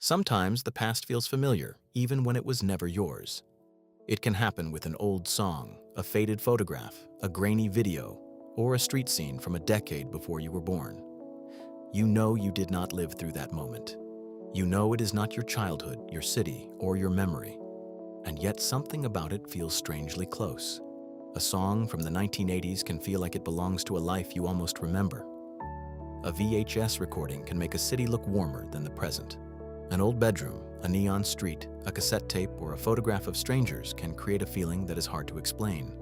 Sometimes the past feels familiar, even when it was never yours. It can happen with an old song, a faded photograph, a grainy video, or a street scene from a decade before you were born. You know you did not live through that moment. You know it is not your childhood, your city, or your memory. And yet something about it feels strangely close. A song from the 1980s can feel like it belongs to a life you almost remember. A VHS recording can make a city look warmer than the present. An old bedroom, a neon street, a cassette tape, or a photograph of strangers can create a feeling that is hard to explain.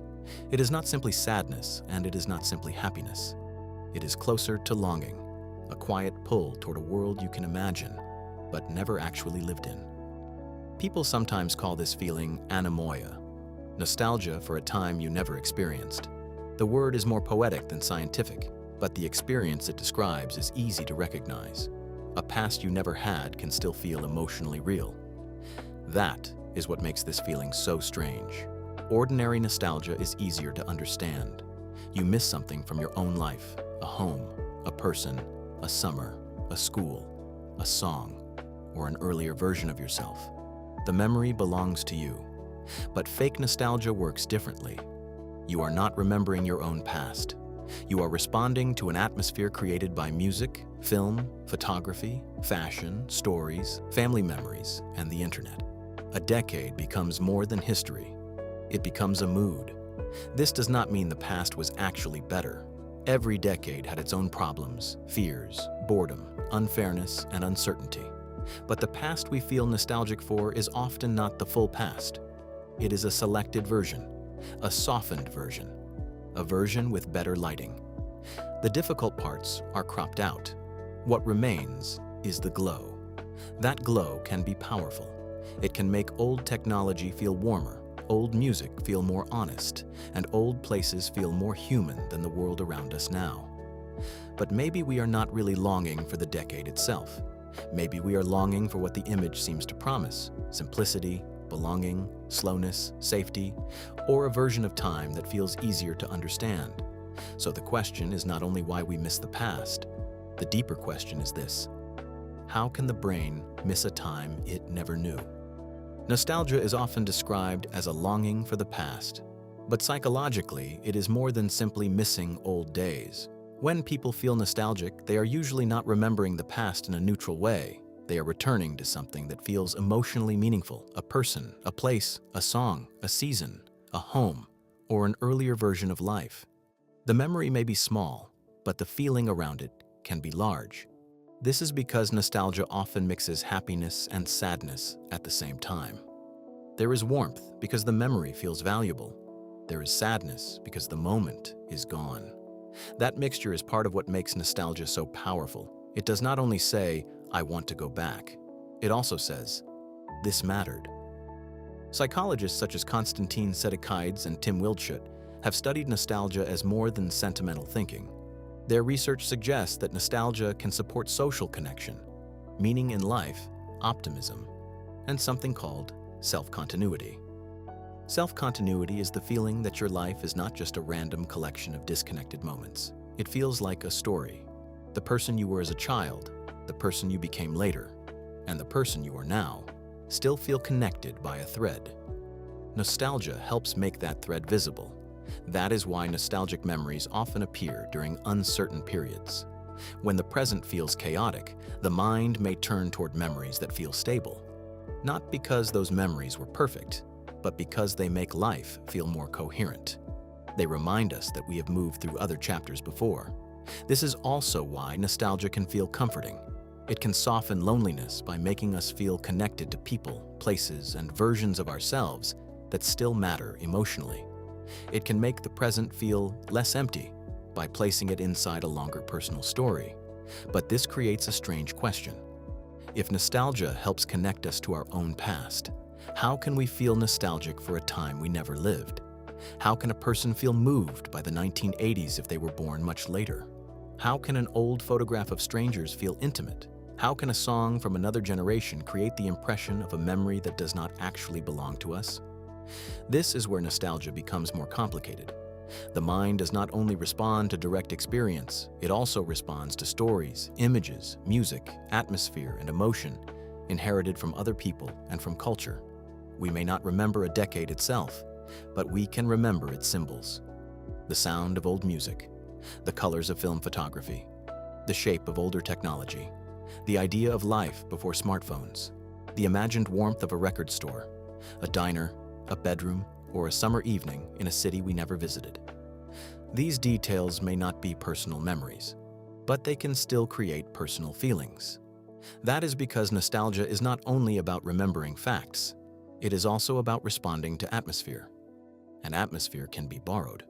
It is not simply sadness, and it is not simply happiness. It is closer to longing, a quiet pull toward a world you can imagine, but never actually lived in. People sometimes call this feeling anemoia, nostalgia for a time you never experienced. The word is more poetic than scientific, but the experience it describes is easy to recognize. A past you never had can still feel emotionally real. That is what makes this feeling so strange. Ordinary nostalgia is easier to understand. You miss something from your own life, a home, a person, a summer, a school, a song, or an earlier version of yourself. The memory belongs to you. But fake nostalgia works differently. You are not remembering your own past. You are responding to an atmosphere created by music, film, photography, fashion, stories, family memories, and the internet. A decade becomes more than history. It becomes a mood. This does not mean the past was actually better. Every decade had its own problems, fears, boredom, unfairness, and uncertainty. But the past we feel nostalgic for is often not the full past. It is a selected version, a softened version, a version with better lighting. The difficult parts are cropped out. What remains is the glow. That glow can be powerful. It can make old technology feel warmer, old music feel more honest, and old places feel more human than the world around us now. But maybe we are not really longing for the decade itself. Maybe we are longing for what the image seems to promise: simplicity, belonging, slowness, safety, or a version of time that feels easier to understand. So the question is not only why we miss the past. The deeper question is this: how can the brain miss a time it never knew? Nostalgia is often described as a longing for the past, but psychologically, it is more than simply missing old days. When people feel nostalgic, they are usually not remembering the past in a neutral way. They are returning to something that feels emotionally meaningful: a person, a place, a song, a season, a home, or an earlier version of life. The memory may be small, but the feeling around it can be large. This is because nostalgia often mixes happiness and sadness at the same time. There is warmth because the memory feels valuable. There is sadness because the moment is gone. That mixture is part of what makes nostalgia so powerful. It does not only say, "I want to go back." It also says, "This mattered." Psychologists such as Konstantin Sedekaides and Tim Wildschut have studied nostalgia as more than sentimental thinking. Their research suggests that nostalgia can support social connection, meaning in life, optimism, and something called self-continuity. Self-continuity is the feeling that your life is not just a random collection of disconnected moments. It feels like a story. The person you were as a child, the person you became later, and the person you are now still feel connected by a thread. Nostalgia helps make that thread visible. That is why nostalgic memories often appear during uncertain periods. When the present feels chaotic, the mind may turn toward memories that feel stable. Not because those memories were perfect, but because they make life feel more coherent. They remind us that we have moved through other chapters before. This is also why nostalgia can feel comforting. It can soften loneliness by making us feel connected to people, places, and versions of ourselves that still matter emotionally. It can make the present feel less empty by placing it inside a longer personal story. But this creates a strange question. If nostalgia helps connect us to our own past, how can we feel nostalgic for a time we never lived? How can a person feel moved by the 1980s if they were born much later? How can an old photograph of strangers feel intimate? How can a song from another generation create the impression of a memory that does not actually belong to us? This is where nostalgia becomes more complicated. The mind does not only respond to direct experience, it also responds to stories, images, music, atmosphere, and emotion. inherited from other people and from culture. We may not remember a decade itself, but we can remember its symbols. The sound of old music, the colors of film photography, the shape of older technology, the idea of life before smartphones, the imagined warmth of a record store, a diner, a bedroom, or a summer evening in a city we never visited. These details may not be personal memories, but they can still create personal feelings. That is because nostalgia is not only about remembering facts, it is also about responding to atmosphere. An atmosphere can be borrowed.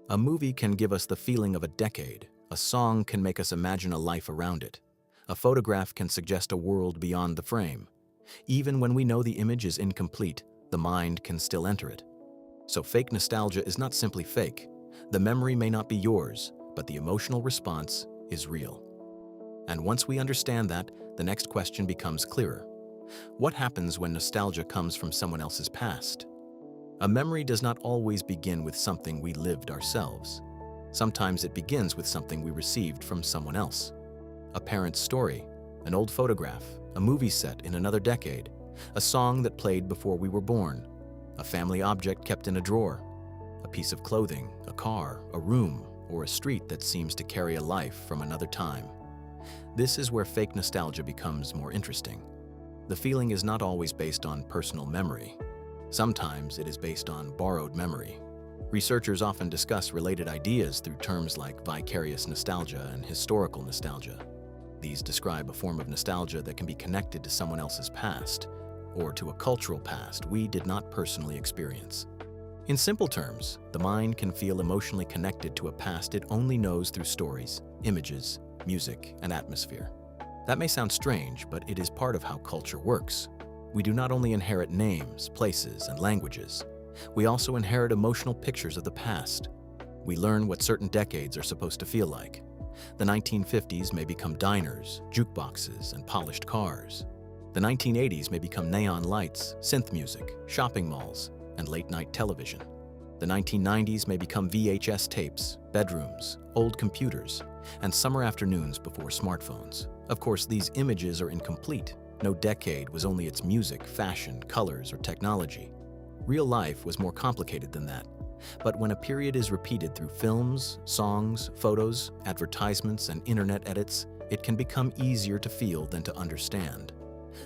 A movie can give us the feeling of a decade, a song can make us imagine a life around it, a photograph can suggest a world beyond the frame. Even when we know the image is incomplete, the mind can still enter it. So fake nostalgia is not simply fake. The memory may not be yours, but the emotional response is real. And once we understand that, the next question becomes clearer. What happens when nostalgia comes from someone else's past? A memory does not always begin with something we lived ourselves. Sometimes it begins with something we received from someone else. A parent's story, an old photograph, a movie set in another decade, a song that played before we were born, a family object kept in a drawer, a piece of clothing, a car, a room, or a street that seems to carry a life from another time. This is where fake nostalgia becomes more interesting. The feeling is not always based on personal memory. Sometimes it is based on borrowed memory. Researchers often discuss related ideas through terms like vicarious nostalgia and historical nostalgia. These describe a form of nostalgia that can be connected to someone else's past, or to a cultural past we did not personally experience. In simple terms, the mind can feel emotionally connected to a past it only knows through stories, images, music, and atmosphere. That may sound strange, but it is part of how culture works. We do not only inherit names, places, and languages, we also inherit emotional pictures of the past. We learn what certain decades are supposed to feel like. The 1950s may become diners, jukeboxes, and polished cars. The 1980s may become neon lights, synth music, shopping malls, and late-night television. The 1990s may become VHS tapes, bedrooms, old computers, and summer afternoons before smartphones. Of course, these images are incomplete. No decade was only its music, fashion, colors, or technology. Real life was more complicated than that. But when a period is repeated through films, songs, photos, advertisements, and internet edits, it can become easier to feel than to understand.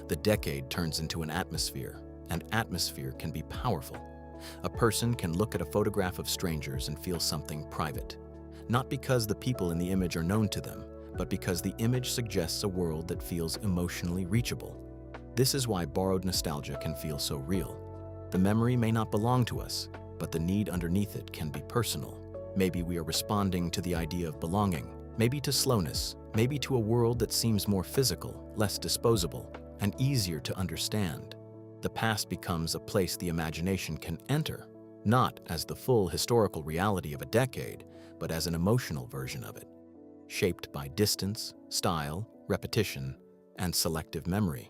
The decade turns into an atmosphere, and atmosphere can be powerful. A person can look at a photograph of strangers and feel something private, not because the people in the image are known to them, but because the image suggests a world that feels emotionally reachable. This is why borrowed nostalgia can feel so real. The memory may not belong to us, but the need underneath it can be personal. Maybe we are responding to the idea of belonging, maybe to slowness, maybe to a world that seems more physical, less disposable, and easier to understand. The past becomes a place the imagination can enter, not as the full historical reality of a decade, but as an emotional version of it, shaped by distance, style, repetition, and selective memory.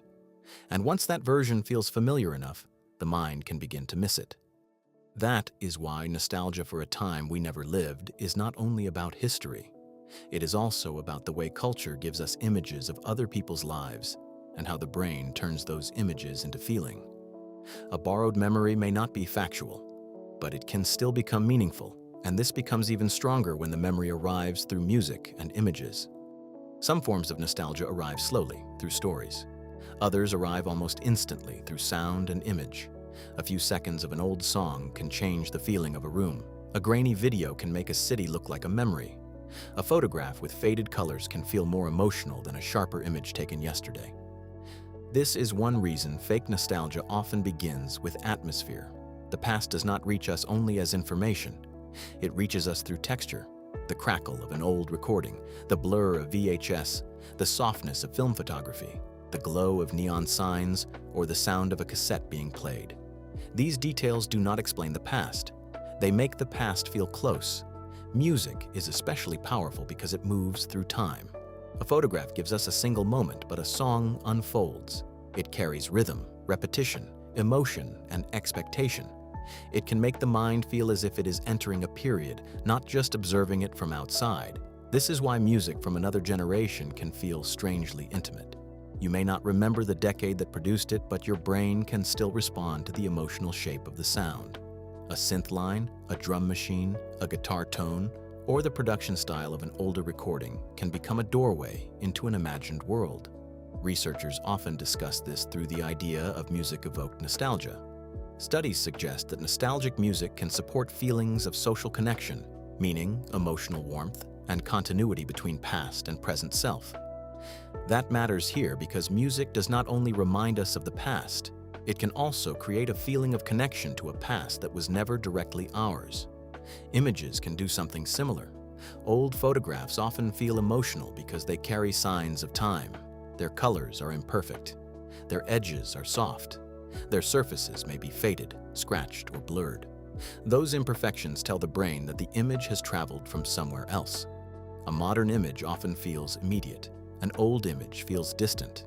And once that version feels familiar enough, the mind can begin to miss it. That is why nostalgia for a time we never lived is not only about history. It is also about the way culture gives us images of other people's lives and how the brain turns those images into feeling. A borrowed memory may not be factual, but it can still become meaningful, and this becomes even stronger when the memory arrives through music and images. Some forms of nostalgia arrive slowly, through stories. Others arrive almost instantly through sound and image. A few seconds of an old song can change the feeling of a room. A grainy video can make a city look like a memory. A photograph with faded colors can feel more emotional than a sharper image taken yesterday. This is one reason fake nostalgia often begins with atmosphere. The past does not reach us only as information. It reaches us through texture, the crackle of an old recording, the blur of VHS, the softness of film photography, the glow of neon signs, or the sound of a cassette being played. These details do not explain the past. They make the past feel close. Music is especially powerful because it moves through time. A photograph gives us a single moment, but a song unfolds. It carries rhythm, repetition, emotion, and expectation. It can make the mind feel as if it is entering a period, not just observing it from outside. This is why music from another generation can feel strangely intimate. You may not remember the decade that produced it, but your brain can still respond to the emotional shape of the sound. A synth line, a drum machine, a guitar tone, or the production style of an older recording can become a doorway into an imagined world. Researchers often discuss this through the idea of music-evoked nostalgia. Studies suggest that nostalgic music can support feelings of social connection, meaning, emotional warmth, and continuity between past and present self. That matters here because music does not only remind us of the past, it can also create a feeling of connection to a past that was never directly ours. Images can do something similar. Old photographs often feel emotional because they carry signs of time. Their colors are imperfect. Their edges are soft. Their surfaces may be faded, scratched, or blurred. Those imperfections tell the brain that the image has traveled from somewhere else. A modern image often feels immediate. An old image feels distant,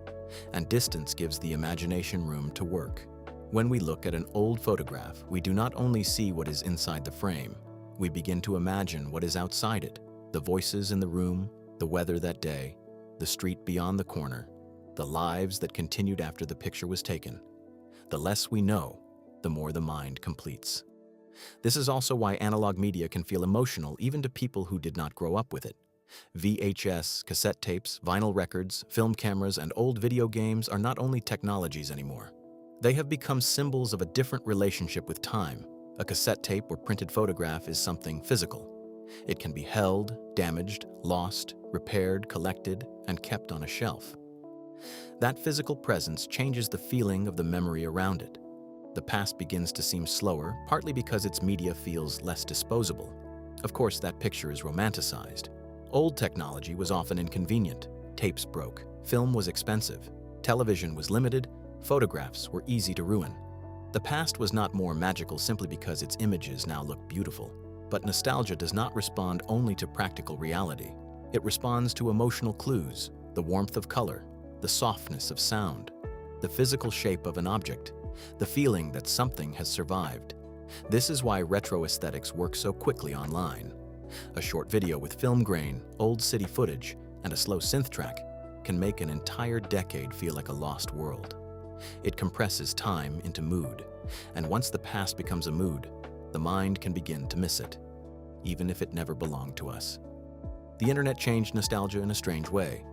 and distance gives the imagination room to work. When we look at an old photograph, we do not only see what is inside the frame, we begin to imagine what is outside it, the voices in the room, the weather that day, the street beyond the corner, the lives that continued after the picture was taken. The less we know, the more the mind completes. This is also why analog media can feel emotional even to people who did not grow up with it. VHS, cassette tapes, vinyl records, film cameras, and old video games are not only technologies anymore. They have become symbols of a different relationship with time. A cassette tape or printed photograph is something physical. It can be held, damaged, lost, repaired, collected, and kept on a shelf. That physical presence changes the feeling of the memory around it. The past begins to seem slower, partly because its media feels less disposable. Of course, that picture is romanticized. Old technology was often inconvenient. Tapes broke, film was expensive, television was limited, photographs were easy to ruin. The past was not more magical simply because its images now look beautiful. But nostalgia does not respond only to practical reality. It responds to emotional clues, the warmth of color, the softness of sound, the physical shape of an object, the feeling that something has survived. This is why retro aesthetics work so quickly online. A short video with film grain, old city footage, and a slow synth track can make an entire decade feel like a lost world. It compresses time into mood, and once the past becomes a mood, the mind can begin to miss it, even if it never belonged to us. The internet changed nostalgia in a strange way.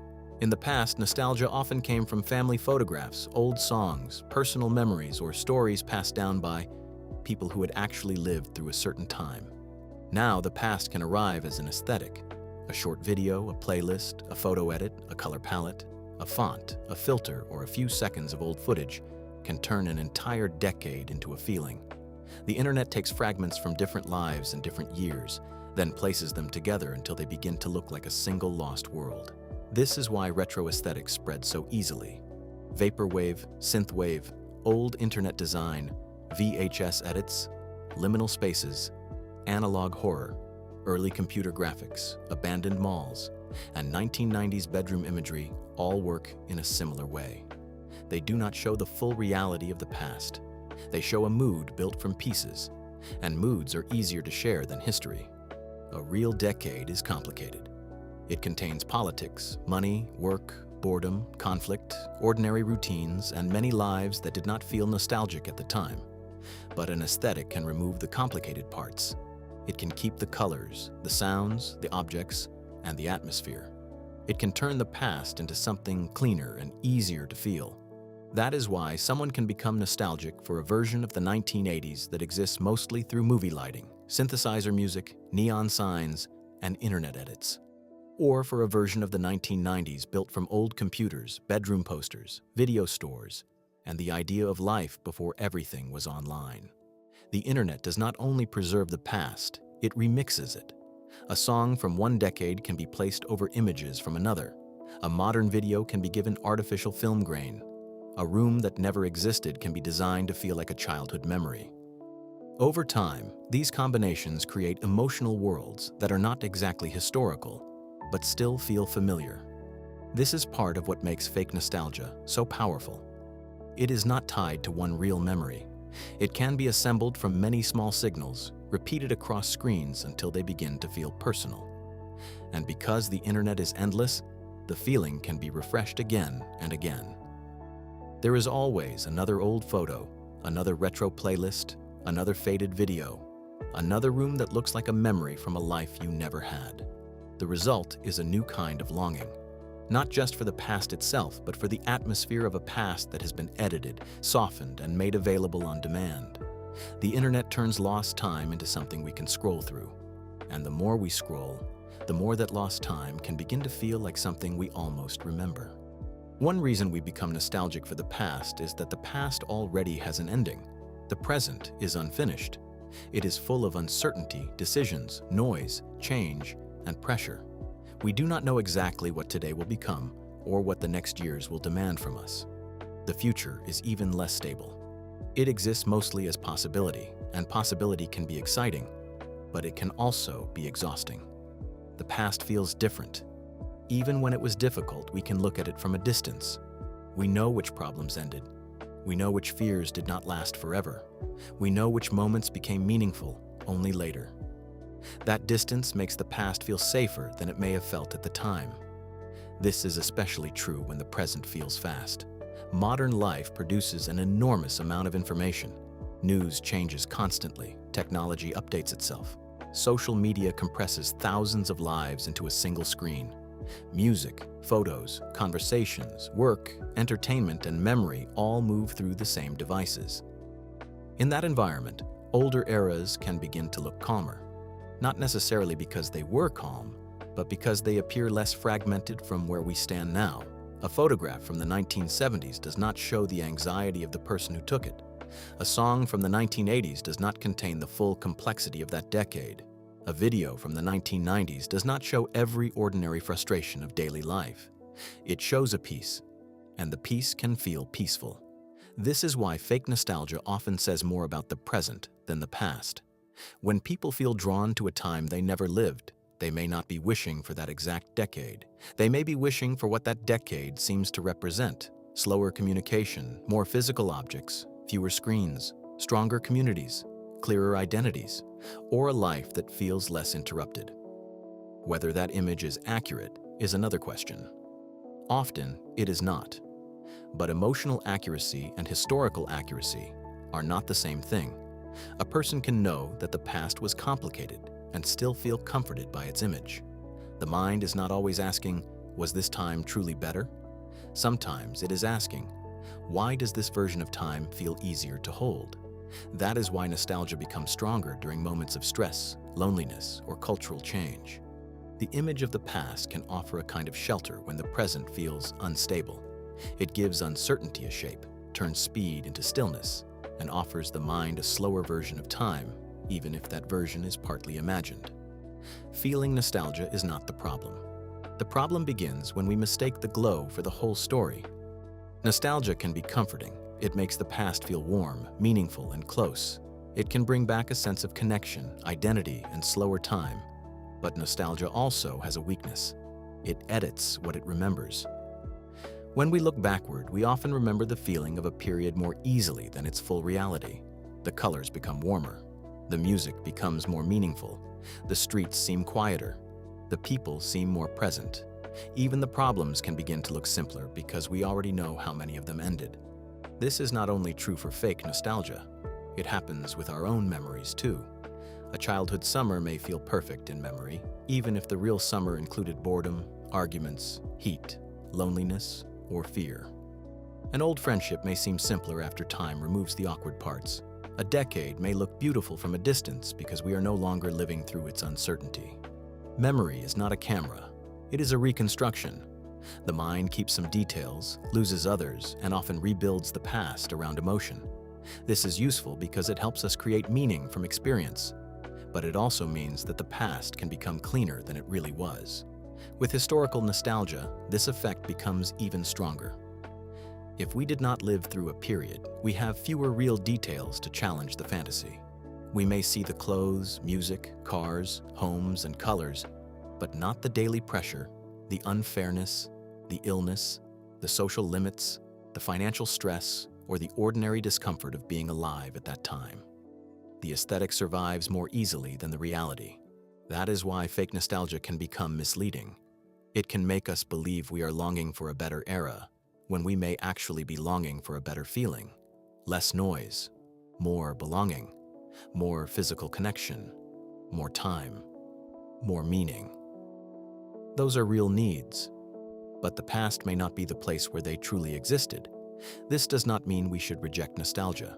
In the past, nostalgia often came from family photographs, old songs, personal memories, or stories passed down by people who had actually lived through a certain time. Now, the past can arrive as an aesthetic. A short video, a playlist, a photo edit, a color palette, a font, a filter, or a few seconds of old footage can turn an entire decade into a feeling. The internet takes fragments from different lives and different years, then places them together until they begin to look like a single lost world. This is why retro aesthetics spread so easily. Vaporwave, synthwave, old internet design, VHS edits, liminal spaces, analog horror, early computer graphics, abandoned malls, and 1990s bedroom imagery all work in a similar way. They do not show the full reality of the past. They show a mood built from pieces, and moods are easier to share than history. A real decade is complicated. It contains politics, money, work, boredom, conflict, ordinary routines, and many lives that did not feel nostalgic at the time. But an aesthetic can remove the complicated parts. It can keep the colors, the sounds, the objects, and the atmosphere. It can turn the past into something cleaner and easier to feel. That is why someone can become nostalgic for a version of the 1980s that exists mostly through movie lighting, synthesizer music, neon signs, and internet edits. Or for a version of the 1990s built from old computers, bedroom posters, video stores, and the idea of life before everything was online. The internet does not only preserve the past, it remixes it. A song from one decade can be placed over images from another. A modern video can be given artificial film grain. A room that never existed can be designed to feel like a childhood memory. Over time, these combinations create emotional worlds that are not exactly historical, but still feel familiar. This is part of what makes fake nostalgia so powerful. It is not tied to one real memory. It can be assembled from many small signals, repeated across screens until they begin to feel personal. And because the internet is endless, the feeling can be refreshed again and again. There is always another old photo, another retro playlist, another faded video, another room that looks like a memory from a life you never had. The result is a new kind of longing, not just for the past itself, but for the atmosphere of a past that has been edited, softened, and made available on demand. The internet turns lost time into something we can scroll through. And the more we scroll, the more that lost time can begin to feel like something we almost remember. One reason we become nostalgic for the past is that the past already has an ending. The present is unfinished. It is full of uncertainty, decisions, noise, change, and pressure. We do not know exactly what today will become or what the next years will demand from us. The future is even less stable. It exists mostly as possibility, and possibility can be exciting, but it can also be exhausting. The past feels different. Even when it was difficult, we can look at it from a distance. We know which problems ended. We know which fears did not last forever. We know which moments became meaningful only later. That distance makes the past feel safer than it may have felt at the time. This is especially true when the present feels fast. Modern life produces an enormous amount of information. News changes constantly. Technology updates itself. Social media compresses thousands of lives into a single screen. Music, photos, conversations, work, entertainment, and memory all move through the same devices. In that environment, older eras can begin to look calmer. Not necessarily because they were calm, but because they appear less fragmented from where we stand now. A photograph from the 1970s does not show the anxiety of the person who took it. A song from the 1980s does not contain the full complexity of that decade. A video from the 1990s does not show every ordinary frustration of daily life. It shows a piece, and the piece can feel peaceful. This is why fake nostalgia often says more about the present than the past. When people feel drawn to a time they never lived, they may not be wishing for that exact decade. They may be wishing for what that decade seems to represent: slower communication, more physical objects, fewer screens, stronger communities, clearer identities, or a life that feels less interrupted. Whether that image is accurate is another question. Often, it is not. But emotional accuracy and historical accuracy are not the same thing. A person can know that the past was complicated and still feel comforted by its image. The mind is not always asking, was this time truly better? Sometimes it is asking, why does this version of time feel easier to hold? That is why nostalgia becomes stronger during moments of stress, loneliness, or cultural change. The image of the past can offer a kind of shelter when the present feels unstable. It gives uncertainty a shape, turns speed into stillness, and offers the mind a slower version of time, even if that version is partly imagined. Feeling nostalgia is not the problem. The problem begins when we mistake the glow for the whole story. Nostalgia can be comforting. It makes the past feel warm, meaningful, and close. It can bring back a sense of connection, identity, and slower time. But nostalgia also has a weakness. It edits what it remembers. When we look backward, we often remember the feeling of a period more easily than its full reality. The colors become warmer. The music becomes more meaningful. The streets seem quieter. The people seem more present. Even the problems can begin to look simpler because we already know how many of them ended. This is not only true for fake nostalgia. It happens with our own memories too. A childhood summer may feel perfect in memory, even if the real summer included boredom, arguments, heat, loneliness, or fear. An old friendship may seem simpler after time removes the awkward parts. A decade may look beautiful from a distance because we are no longer living through its uncertainty. Memory is not a camera. It is a reconstruction. The mind keeps some details, loses others, and often rebuilds the past around emotion. This is useful because it helps us create meaning from experience. But it also means that the past can become cleaner than it really was. With historical nostalgia, this effect becomes even stronger. If we did not live through a period, we have fewer real details to challenge the fantasy. We may see the clothes, music, cars, homes, and colors, but not the daily pressure, the unfairness, the illness, the social limits, the financial stress, or the ordinary discomfort of being alive at that time. The aesthetic survives more easily than the reality. That is why fake nostalgia can become misleading. It can make us believe we are longing for a better era, when we may actually be longing for a better feeling. Less noise, more belonging, more physical connection, more time, more meaning. Those are real needs, but the past may not be the place where they truly existed. This does not mean we should reject nostalgia.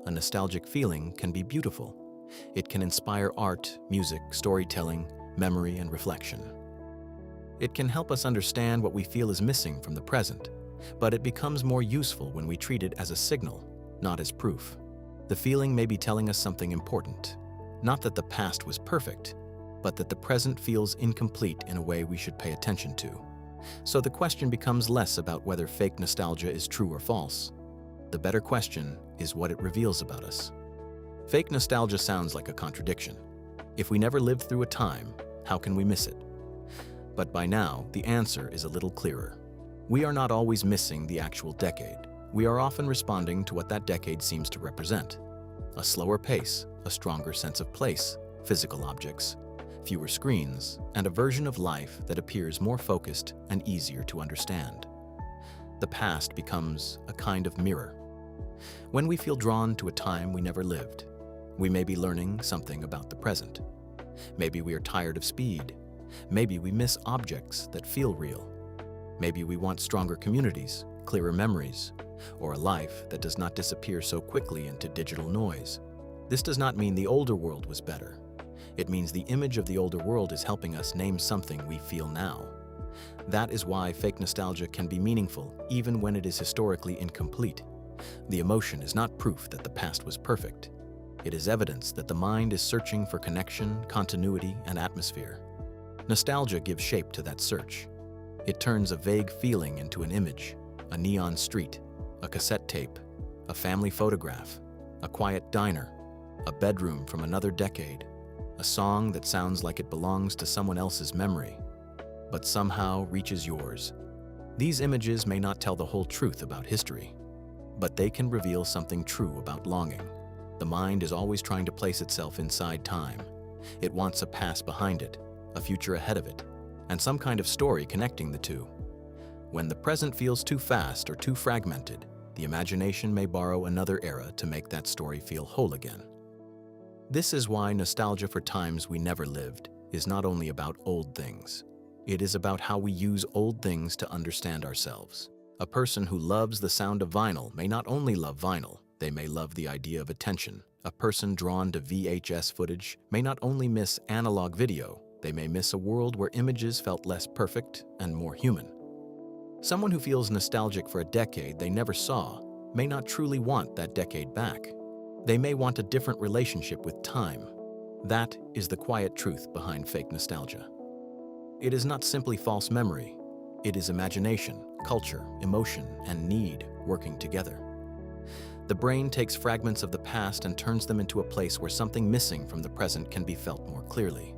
A nostalgic feeling can be beautiful. It can inspire art, music, storytelling, memory, and reflection. It can help us understand what we feel is missing from the present, but it becomes more useful when we treat it as a signal, not as proof. The feeling may be telling us something important, not that the past was perfect, but that the present feels incomplete in a way we should pay attention to. So the question becomes less about whether fake nostalgia is true or false. The better question is what it reveals about us. Fake nostalgia sounds like a contradiction. If we never lived through a time, how can we miss it? But by now, the answer is a little clearer. We are not always missing the actual decade. We are often responding to what that decade seems to represent. A slower pace, a stronger sense of place, physical objects, fewer screens, and a version of life that appears more focused and easier to understand. The past becomes a kind of mirror. When we feel drawn to a time we never lived, we may be learning something about the present. Maybe we are tired of speed. Maybe we miss objects that feel real. Maybe we want stronger communities, clearer memories, or a life that does not disappear so quickly into digital noise. This does not mean the older world was better. It means the image of the older world is helping us name something we feel now. That is why fake nostalgia can be meaningful, even when it is historically incomplete. The emotion is not proof that the past was perfect. It is evidence that the mind is searching for connection, continuity, and atmosphere. Nostalgia gives shape to that search. It turns a vague feeling into an image, a neon street, a cassette tape, a family photograph, a quiet diner, a bedroom from another decade, a song that sounds like it belongs to someone else's memory, but somehow reaches yours. These images may not tell the whole truth about history, but they can reveal something true about longing. The mind is always trying to place itself inside time. It wants a past behind it, a future ahead of it, and some kind of story connecting the two. When the present feels too fast or too fragmented, the imagination may borrow another era to make that story feel whole again. This is why nostalgia for times we never lived is not only about old things. It is about how we use old things to understand ourselves. A person who loves the sound of vinyl may not only love vinyl, they may love the idea of attention. A person drawn to VHS footage may not only miss analog video, they may miss a world where images felt less perfect and more human. Someone who feels nostalgic for a decade they never saw may not truly want that decade back. They may want a different relationship with time. That is the quiet truth behind fake nostalgia. It is not simply false memory. It is imagination, culture, emotion, and need working together. The brain takes fragments of the past and turns them into a place where something missing from the present can be felt more clearly.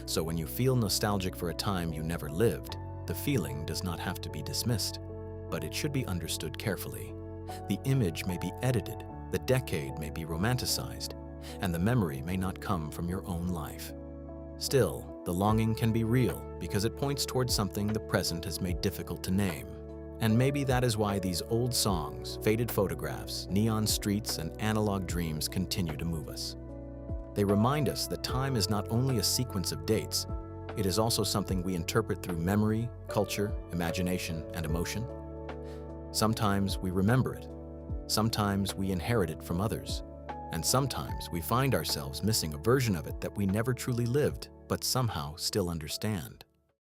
So when you feel nostalgic for a time you never lived, the feeling does not have to be dismissed, but it should be understood carefully. The image may be edited, the decade may be romanticized, and the memory may not come from your own life. Still, the longing can be real because it points towards something the present has made difficult to name. And maybe that is why these old songs, faded photographs, neon streets, and analog dreams continue to move us. They remind us that time is not only a sequence of dates, it is also something we interpret through memory, culture, imagination, and emotion. Sometimes we remember it, sometimes we inherit it from others, and sometimes we find ourselves missing a version of it that we never truly lived, but somehow still understand.